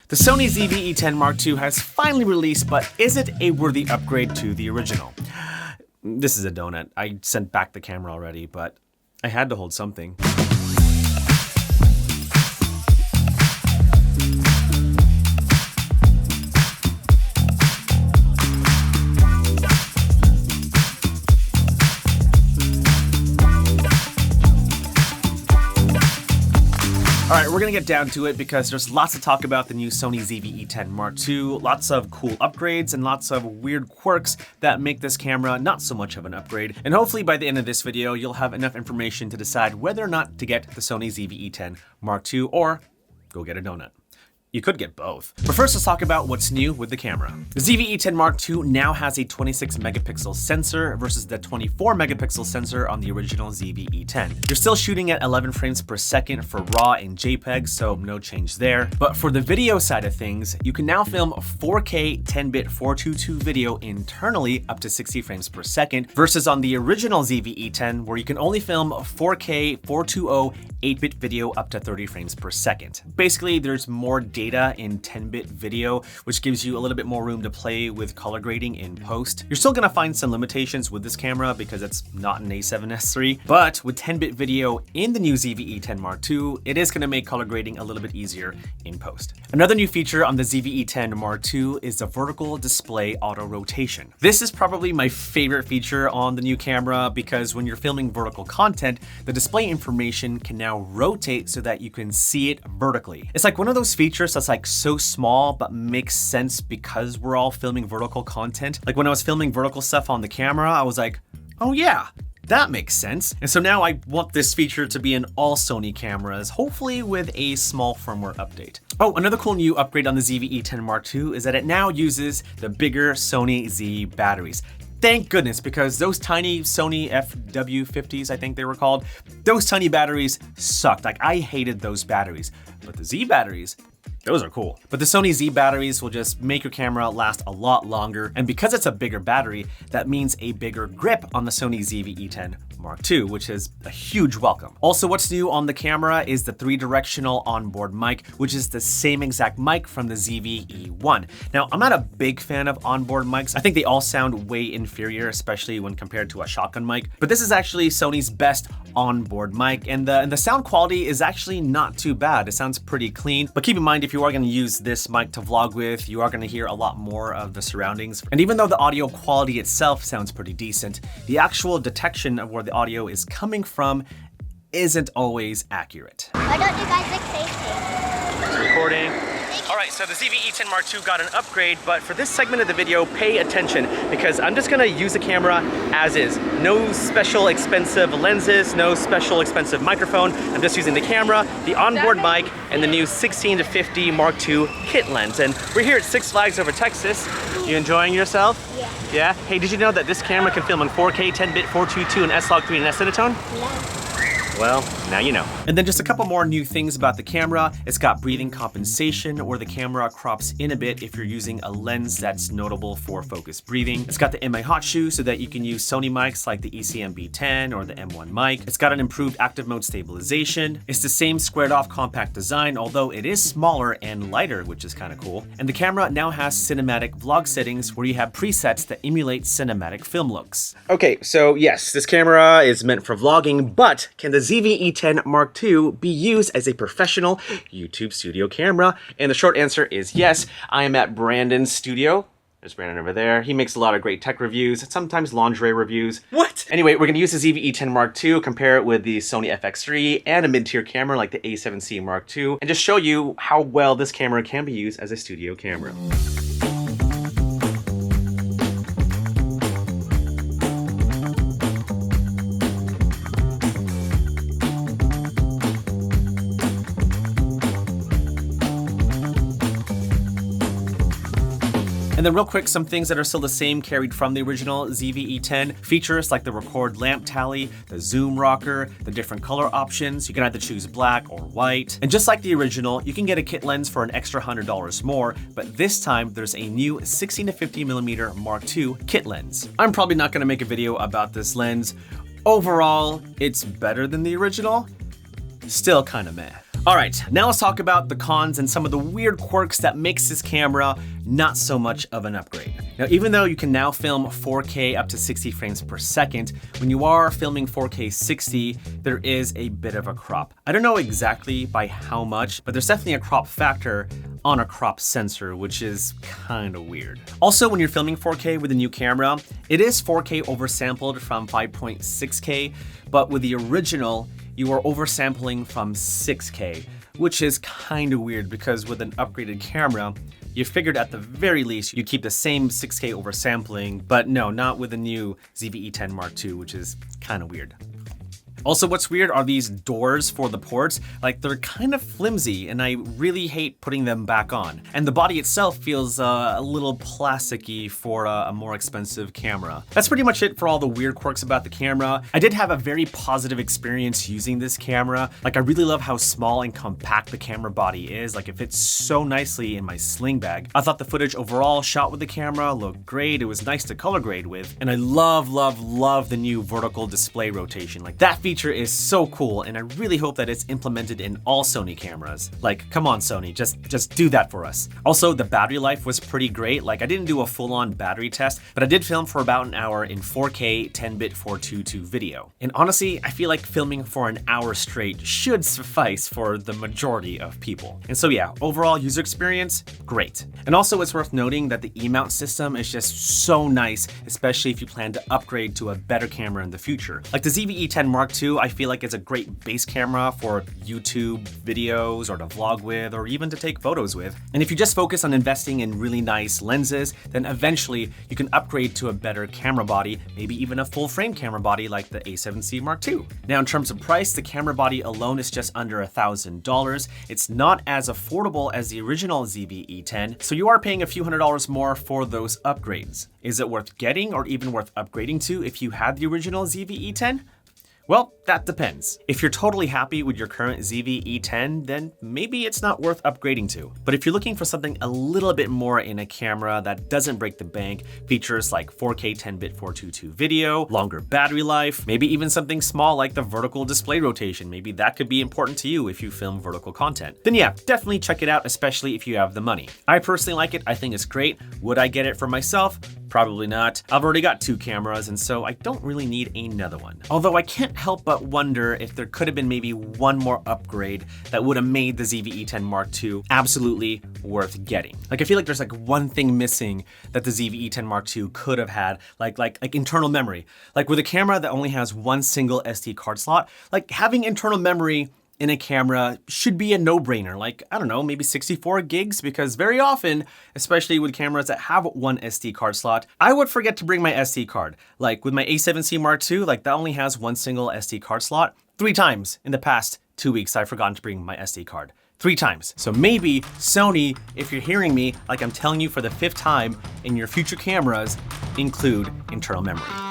The Sony ZV-E10 Mark II has finally released, but is it a worthy upgrade to the original? This is a donut. I sent back the camera already, but I had to hold something. Alright, we're gonna get down to it because there's lots to talk about the new Sony ZV-E10 Mark II, lots of cool upgrades and lots of weird quirks that make this camera not so much of an upgrade. And hopefully by the end of this video, you'll have enough information to decide whether or not to get the Sony ZV-E10 Mark II or go get a donut. You could get both. But first, let's talk about what's new with the camera. The ZV-E10 Mark II now has a 26 megapixel sensor versus the 24 megapixel sensor on the original ZV-E10. You're still shooting at 11 frames per second for RAW and JPEG, so no change there. But for the video side of things, you can now film 4K 10-bit 422 video internally up to 60 frames per second versus on the original ZV-E10 where you can only film 4K 420 8-bit video up to 30 frames per second. Basically, there's more data in 10-bit video, which gives you a little bit more room to play with color grading in post. You're still gonna find some limitations with this camera because it's not an A7S III, but with 10-bit video in the new ZV-E10 Mark II, it is gonna make color grading a little bit easier in post. Another new feature on the ZV-E10 Mark II is the vertical display auto rotation. This is probably my favorite feature on the new camera because when you're filming vertical content, the display information can now rotate so that you can see it vertically. It's like one of those features that's like so small but makes sense because we're all filming vertical content. Like when I was filming vertical stuff on the camera, I was like, oh yeah, that makes sense. And so now I want this feature to be in all Sony cameras, hopefully with a small firmware update. Oh, another cool new upgrade on the ZV-E10 Mark II is that it now uses the bigger Sony Z batteries. Thank goodness, because those tiny Sony FW50s, I think they were called, those tiny batteries sucked. Like, I hated those batteries. But the Z batteries, those are cool. But the Sony Z batteries will just make your camera last a lot longer. And because it's a bigger battery, that means a bigger grip on the Sony ZV-E10 Mark II, which is a huge welcome. Also, what's new on the camera is the 3-directional onboard mic, which is the same exact mic from the ZV-E1. Now, I'm not a big fan of onboard mics. I think they all sound way inferior, especially when compared to a shotgun mic. But this is actually Sony's best onboard mic, and the sound quality is actually not too bad. It sounds pretty clean. But keep in mind, if you are going to use this mic to vlog with, you are going to hear a lot more of the surroundings. And even though the audio quality itself sounds pretty decent, the actual detection of where the audio is coming from isn't always accurate. Why don't you guys like FaceTime? It's recording. Alright, so the ZV-E10 Mark II got an upgrade, but for this segment of the video, pay attention because I'm just gonna use the camera as is. No special expensive lenses, no special expensive microphone. I'm just using the camera, the onboard mic, and the new 16-50 Mark II kit lens. And we're here at Six Flags over Texas. You enjoying yourself? Yeah. Yeah? Hey, did you know that this camera can film in 4K, 10-bit, 422, and S-Log3 and S-Cinetone? Yeah. Well, now you know. And then just a couple more new things about the camera. It's got breathing compensation, where the camera crops in a bit if you're using a lens that's notable for focused breathing. It's got the MI hot shoe so that you can use Sony mics like the ECM-B10 or the M1 mic. It's got an improved active mode stabilization. It's the same squared off compact design, although it is smaller and lighter, which is kind of cool. And the camera now has cinematic vlog settings where you have presets that emulate cinematic film looks. Okay, so yes, this camera is meant for vlogging, but can the ZV-E10 Mark II be used as a professional YouTube studio camera? And the short answer is yes. I am at Brandon's studio. There's Brandon over there. He makes a lot of great tech reviews, sometimes lingerie reviews. What? Anyway, we're gonna use the ZV-E10 Mark II, compare it with the Sony FX3 and a mid-tier camera like the A7C Mark II, and just show you how well this camera can be used as a studio camera. And then real quick, some things that are still the same carried from the original ZV-E10. Features like the record lamp tally, the zoom rocker, the different color options. You can either choose black or white. And just like the original, you can get a kit lens for an extra $100 more, but this time there's a new 16-50mm Mark II kit lens. I'm probably not gonna make a video about this lens. Overall, it's better than the original. Still kinda meh. All right, now let's talk about the cons and some of the weird quirks that makes this camera not so much of an upgrade. Now, even though you can now film 4K up to 60 frames per second, when you are filming 4K 60, there is a bit of a crop. I don't know exactly by how much, but there's definitely a crop factor on a crop sensor, which is kind of weird. Also, when you're filming 4K with a new camera, it is 4K oversampled from 5.6K, but with the original, you are oversampling from 6K, which is kind of weird because with an upgraded camera, you figured at the very least you keep the same 6K oversampling, but no, not with the new ZV-E10 Mark II, which is kind of weird. Also, what's weird are these doors for the ports. Like, they're kind of flimsy and I really hate putting them back on. And the body itself feels a little plasticky for a more expensive camera. That's pretty much it for all the weird quirks about the camera. I did have a very positive experience using this camera. Like, I really love how small and compact the camera body is. Like, it fits so nicely in my sling bag. I thought the footage overall shot with the camera looked great. It was nice to color grade with. And I love the new vertical display rotation. Like, that feature is so cool, and I really hope that it's implemented in all Sony cameras. Like, come on Sony, just do that for us. Also, the battery life was pretty great. Like, I didn't do a full-on battery test, but I did film for about an hour in 4K 10-bit 422 video. And honestly, I feel like filming for an hour straight should suffice for the majority of people. And so yeah, overall user experience, great. And also it's worth noting that the E-mount system is just so nice, especially if you plan to upgrade to a better camera in the future. Like the ZV-E10 Mark II, I feel like it's a great base camera for YouTube videos or to vlog with or even to take photos with. And if you just focus on investing in really nice lenses, then eventually you can upgrade to a better camera body, maybe even a full frame camera body like the A7C Mark II. Now in terms of price, the camera body alone is just under $1,000. It's not as affordable as the original ZV-E10, so you are paying a few $100s more for those upgrades. Is it worth getting or even worth upgrading to if you had the original ZV-E10? Well, that depends. If you're totally happy with your current ZV-E10, then maybe it's not worth upgrading to. But if you're looking for something a little bit more in a camera that doesn't break the bank, features like 4K 10-bit 422 video, longer battery life, maybe even something small like the vertical display rotation, maybe that could be important to you if you film vertical content, then yeah, definitely check it out, especially if you have the money. I personally like it. I think it's great. Would I get it for myself? Probably not. I've already got 2 cameras, and so I don't really need another one. Although I can't help but wonder if there could have been maybe one more upgrade that would have made the ZV-E10 Mark II absolutely worth getting. Like, I feel like there's like one thing missing that the ZV-E10 Mark II could have had, like internal memory. Like with a camera that only has one single SD card slot, like having internal memory in a camera should be a no-brainer. Like, I don't know, maybe 64 gigs, because very often, especially with cameras that have one SD card slot, I would forget to bring my SD card. Like with my A7C Mark II, like that only has one single SD card slot. 3 times in the past 2 weeks, I've forgotten to bring my SD card. 3 times. So maybe Sony, if you're hearing me, like I'm telling you for the 5th time, in your future cameras, include internal memory.